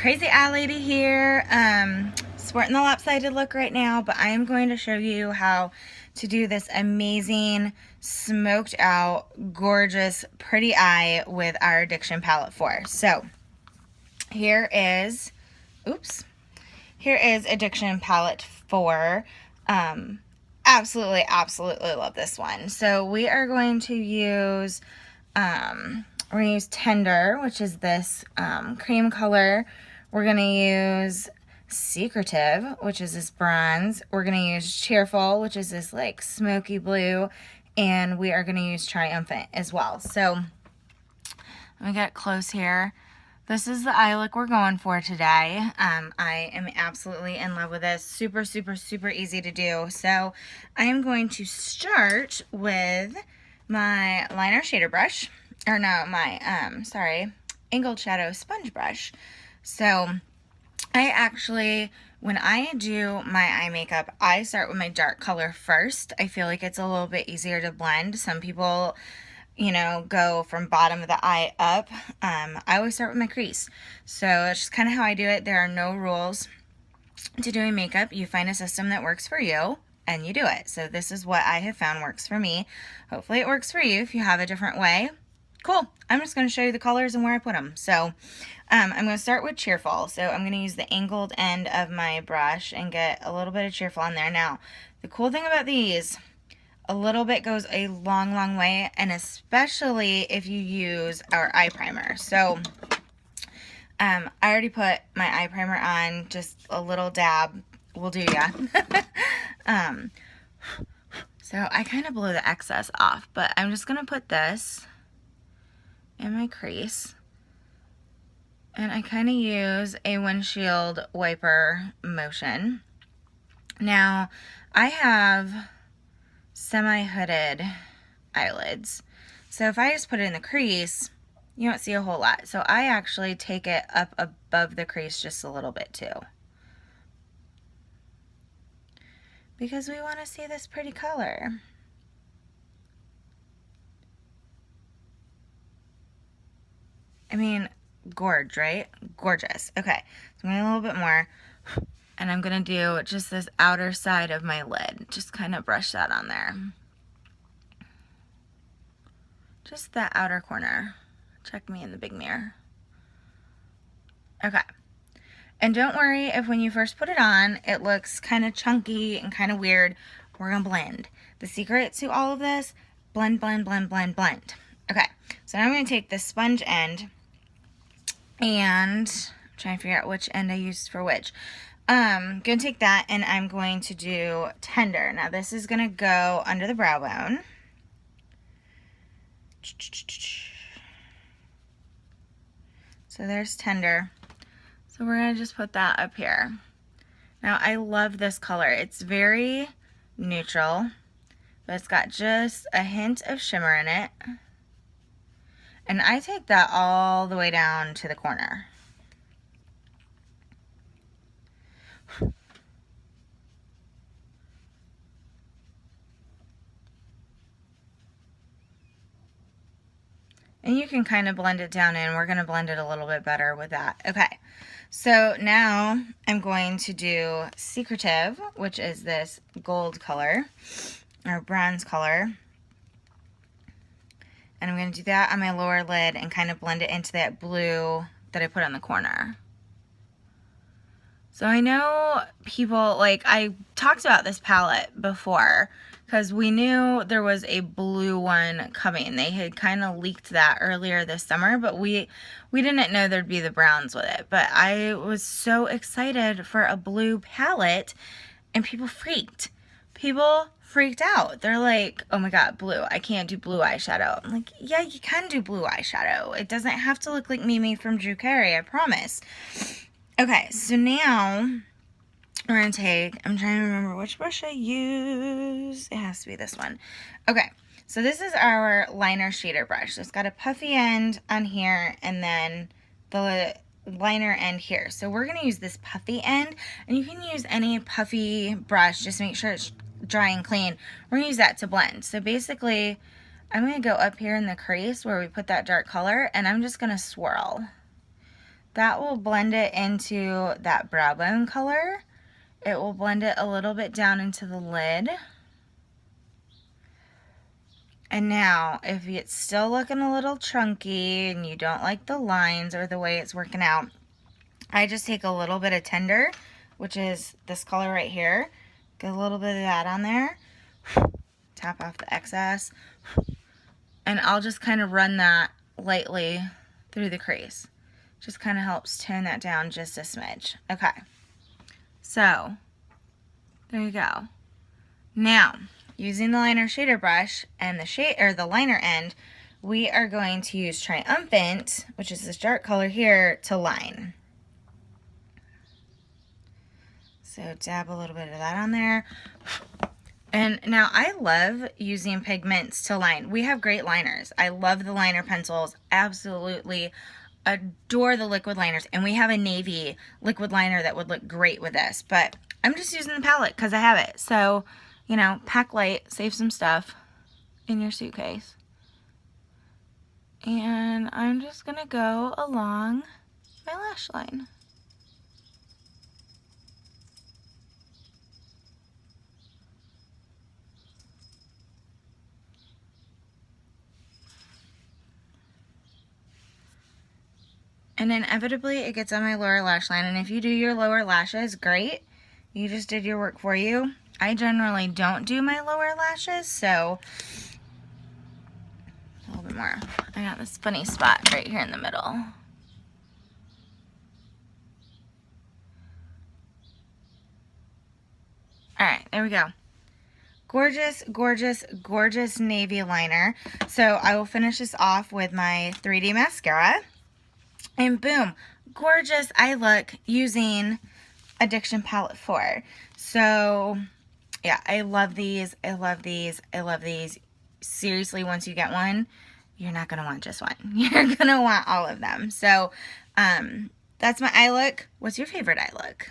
Crazy Eye Lady here, sporting the lopsided look right now, but I am going to show you how to do this amazing, smoked out, gorgeous, pretty eye with our Addiction Palette 4. So, here is Addiction Palette 4. Absolutely love this one. So, we are going to use, we're going to use Tender, which is this cream color. We're going to use Secretive, which is this bronze. We're going to use Cheerful, which is this like smoky blue. And we are going to use Triumphant as well. So let me get close here. This is the eye look we're going for today. I am absolutely in love with this. Super easy to do. So I am going to start with my liner shader brush. Or no, my, angled shadow sponge brush. So I actually, when I do my eye makeup, I start with my dark color first. I feel like it's a little bit easier to blend. Some people, you know, go from bottom of the eye up. I always start with my crease. So that's just kind of how I do it. There are no rules to doing makeup. You find a system that works for you and you do it. So this is what I have found works for me. Hopefully it works for you if you have a different way. Cool. I'm just going to show you the colors and where I put them. So I'm going to start with Cheerful. So I'm going to use the angled end of my brush and get a little bit of Cheerful on there. Now, the cool thing about these, a little bit goes a long way, and especially if you use our eye primer. So I already put my eye primer on, just a little dab will do ya. So I kind of blew the excess off, but I'm just going to put this in my crease, and I kind of use a windshield wiper motion. Now I have semi-hooded eyelids, so if I just put it in the crease, you don't see a whole lot. So I actually take it up above the crease just a little bit too, because we want to see this pretty color. I mean, gorge, right? Gorgeous. Okay, so I'm going to a little bit more, and I'm going to do just this outer side of my lid. Just kind of brush that on there. Just that outer corner. Check me in the big mirror. Okay. And don't worry if when you first put it on, it looks kind of chunky and kind of weird. We're going to blend. The secret to all of this, blend. Okay, so now I'm going to take this sponge end, and I'm trying to figure out which end I used for which. I'm going to take that, and I'm going to do Tender. Now this is going to go under the brow bone. So there's Tender. So we're going to just put that up here. Now I love this color. It's very neutral, but it's got just a hint of shimmer in it. And I take that all the way down to the corner. And you can kind of blend it down in. We're going to blend it a little bit better with that. Okay, so now I'm going to do Secretive, which is this gold color, or bronze color. And I'm going to do that on my lower lid and kind of blend it into that blue that I put on the corner. So I know people, like, I talked about this palette before because we knew there was a blue one coming. They had kind of leaked that earlier this summer, but we didn't know there'd be the browns with it. But I was so excited for a blue palette, and people freaked. People freaked out. They're like, oh my god, blue. I can't do blue eyeshadow. I'm like, yeah, you can do blue eyeshadow. It doesn't have to look like Mimi from Drew Carey, I promise. Okay, so now we're going to take, I'm trying to remember which brush I use. It has to be this one. Okay, so this is our liner shader brush. So it's got a puffy end on here and then the liner end here. So we're going to use this puffy end, and you can use any puffy brush. Just make sure it's dry and clean. We're going to use that to blend. So basically, I'm going to go up here in the crease where we put that dark color, and I'm just going to swirl. that will blend it into that brow bone color. It will blend it a little bit down into the lid. And now, if it's still looking a little chunky and you don't like the lines or the way it's working out, I just take a little bit of Tender, which is this color right here. Get a little bit of that on there. Tap off the excess. And I'll just kind of run that lightly through the crease. Just kind of helps tone that down just a smidge. Okay. So, there you go. Now, using the liner shader brush and the liner end, we are going to use Triumphant, which is this dark color here, to line. So dab a little bit of that on there. And now I love using pigments to line. We have great liners. I love the liner pencils. Absolutely adore the liquid liners. And we have a navy liquid liner that would look great with this. But I'm just using the palette because I have it. So, you know, pack light, save some stuff in your suitcase. And I'm just going to go along my lash line. And inevitably it gets on my lower lash line. And if you do your lower lashes, great. You just did your work for you. I generally don't do my lower lashes, so a little bit more. I got this funny spot right here in the middle. Alright, there we go. Gorgeous, gorgeous, gorgeous navy liner. So I will finish this off with my 3D mascara. And boom, gorgeous eye look using Addiction Palette 4. So, yeah, I love these. I love these. I love these. Seriously, once you get one, you're not going to want just one. You're going to want all of them. So, that's my eye look. What's your favorite eye look?